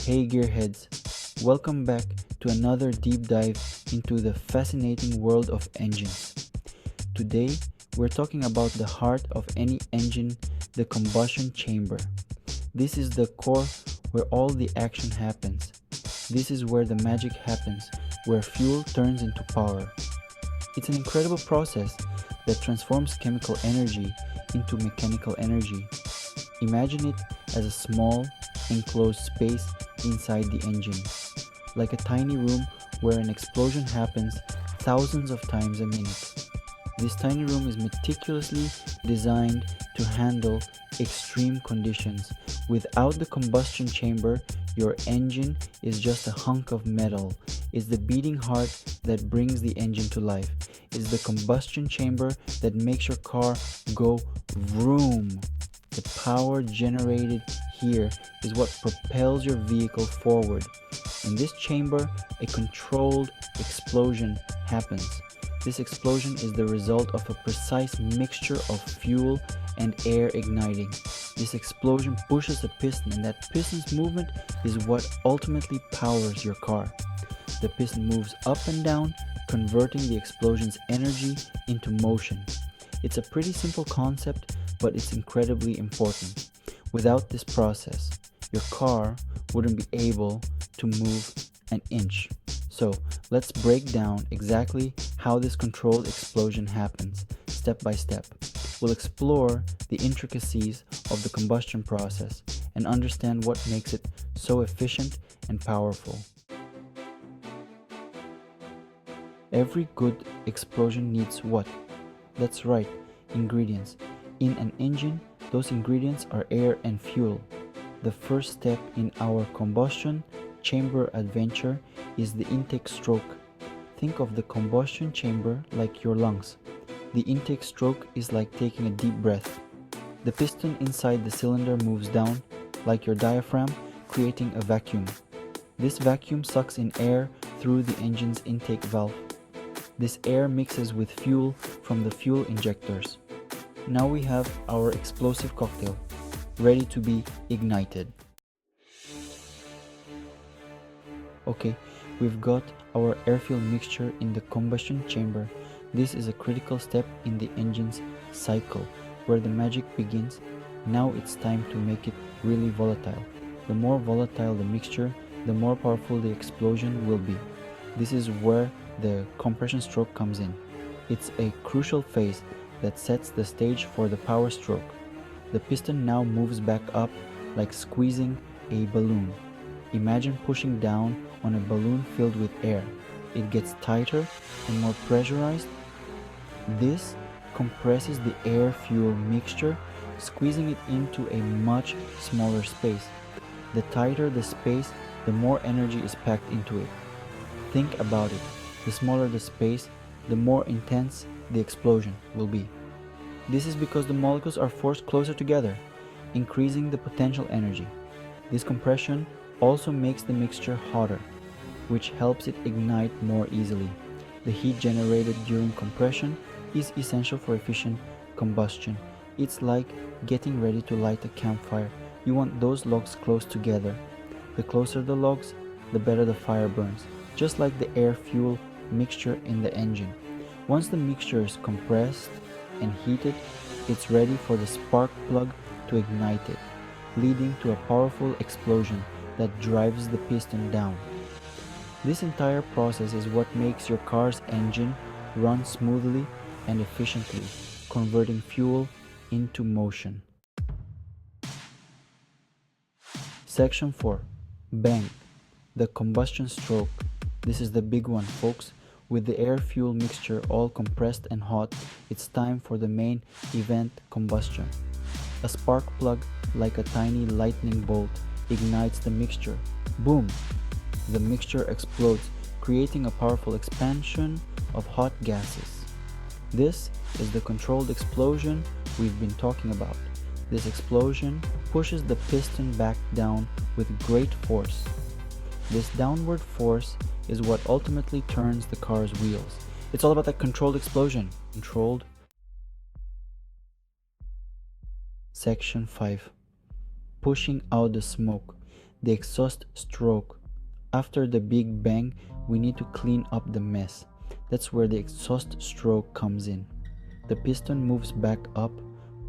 Hey gearheads, welcome back to another deep dive into the fascinating world of engines. Today, we're talking about the heart of any engine, the combustion chamber. This is the core where all the action happens. This is where the magic happens, where fuel turns into power. It's an incredible process that transforms chemical energy into mechanical energy. Imagine it as a small, enclosed space inside the engine, like a tiny room where an explosion happens thousands of times a minute. This tiny room is meticulously designed to handle extreme conditions. Without the combustion chamber, your engine is just a hunk of metal. It's the beating heart that brings the engine to life. It's the combustion chamber that makes your car go vroom. The power generated here is what propels your vehicle forward. In this chamber, a controlled explosion happens. This explosion is the result of a precise mixture of fuel and air igniting. This explosion pushes a piston, and that piston's movement is what ultimately powers your car. The piston moves up and down, converting the explosion's energy into motion. It's a pretty simple concept, but it's incredibly important. Without this process, your car wouldn't be able to move an inch. So let's break down exactly how this controlled explosion happens, step by step. We'll explore the intricacies of the combustion process and understand what makes it so efficient and powerful. Every good explosion needs what? That's right, ingredients. In an engine, those ingredients are air and fuel. The first step in our combustion chamber adventure is the intake stroke. Think of the combustion chamber like your lungs. The intake stroke is like taking a deep breath. The piston inside the cylinder moves down, like your diaphragm, creating a vacuum. This vacuum sucks in air through the engine's intake valve. This air mixes with fuel from the fuel injectors. Now we have our explosive cocktail, ready to be ignited. Okay, we've got our air-fuel mixture in the combustion chamber. This is a critical step in the engine's cycle, where the magic begins. Now it's time to make it really volatile. The more volatile the mixture, the more powerful the explosion will be. This is where the compression stroke comes in. It's a crucial phase that sets the stage for the power stroke. The piston now moves back up like squeezing a balloon. Imagine pushing down on a balloon filled with air. It gets tighter and more pressurized. This compresses the air-fuel mixture, squeezing it into a much smaller space. The tighter the space, the more energy is packed into it. Think about it. The smaller the space, the more intense the explosion will be. This is because the molecules are forced closer together, increasing the potential energy. This compression also makes the mixture hotter, which helps it ignite more easily. The heat generated during compression is essential for efficient combustion. It's like getting ready to light a campfire. You want those logs close together. The closer the logs, the better the fire burns, just like the air-fuel mixture in the engine. Once the mixture is compressed and heated, it's ready for the spark plug to ignite it, leading to a powerful explosion that drives the piston down. This entire process is what makes your car's engine run smoothly and efficiently, converting fuel into motion. Section 4. Bang. The combustion stroke. This is the big one, folks. With the air-fuel mixture all compressed and hot, it's time for the main event, combustion. A spark plug, like a tiny lightning bolt, ignites the mixture. Boom! The mixture explodes, creating a powerful expansion of hot gases. This is the controlled explosion we've been talking about. This explosion pushes the piston back down with great force. This downward force is what ultimately turns the car's wheels. It's all about that controlled explosion. Controlled. Section 5. Pushing out the smoke. the exhaust stroke. After the big bang, we need to clean up the mess. That's where the exhaust stroke comes in. The piston moves back up,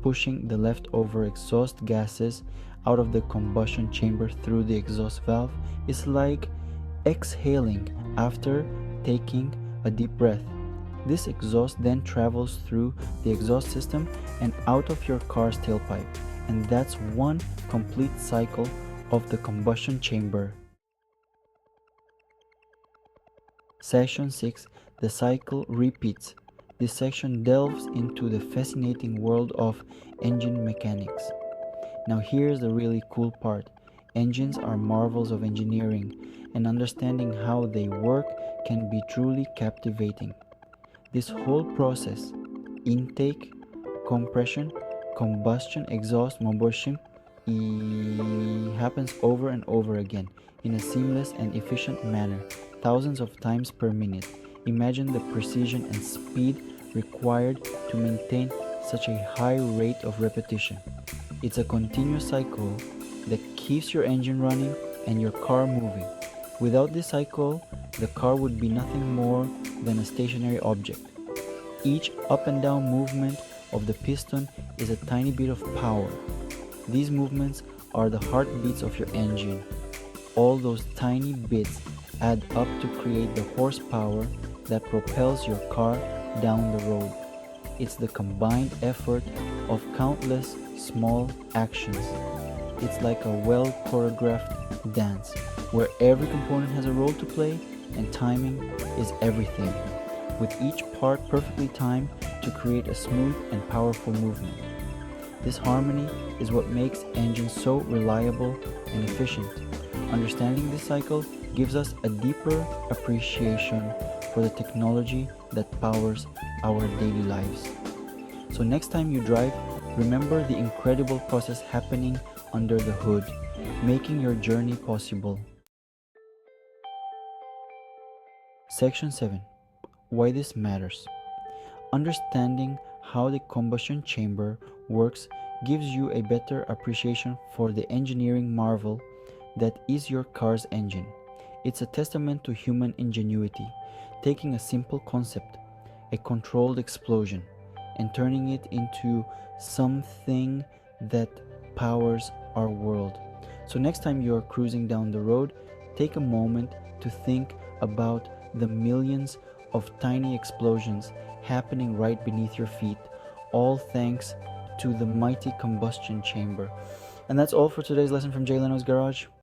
pushing the leftover exhaust gases out of the combustion chamber through the exhaust valve. It's like exhaling after taking a deep breath. This exhaust then travels through the exhaust system and out of your car's tailpipe, and that's one complete cycle of the combustion chamber. Section 6. The cycle repeats. This section delves into the fascinating world of engine mechanics. Now here's the really cool part. Engines are marvels of engineering, and understanding how they work can be truly captivating. This whole process, intake, compression, combustion, exhaust, motion, happens over and over again in a seamless and efficient manner, thousands of times per minute. Imagine the precision and speed required to maintain such a high rate of repetition. It's a continuous cycle that keeps your engine running and your car moving. Without this cycle, the car would be nothing more than a stationary object. Each up and down movement of the piston is a tiny bit of power. These movements are the heartbeats of your engine. All those tiny bits add up to create the horsepower that propels your car down the road. It's the combined effort of countless small actions. It's like a well choreographed dance where every component has a role to play and timing is everything, with each part perfectly timed to create a smooth and powerful movement. This harmony is what makes engines so reliable and efficient. Understanding this cycle gives us a deeper appreciation for the technology that powers our daily lives. So next time you drive, remember the incredible process happening under the hood, making your journey possible. Section 7. Why this matters. Understanding how the combustion chamber works gives you a better appreciation for the engineering marvel that is your car's engine. It's a testament to human ingenuity, taking a simple concept, a controlled explosion, and turning it into something that powers our world. So next time you are cruising down the road, take a moment to think about the millions of tiny explosions happening right beneath your feet, all thanks to the mighty combustion chamber. And that's all for today's lesson from Jay Leno's Garage.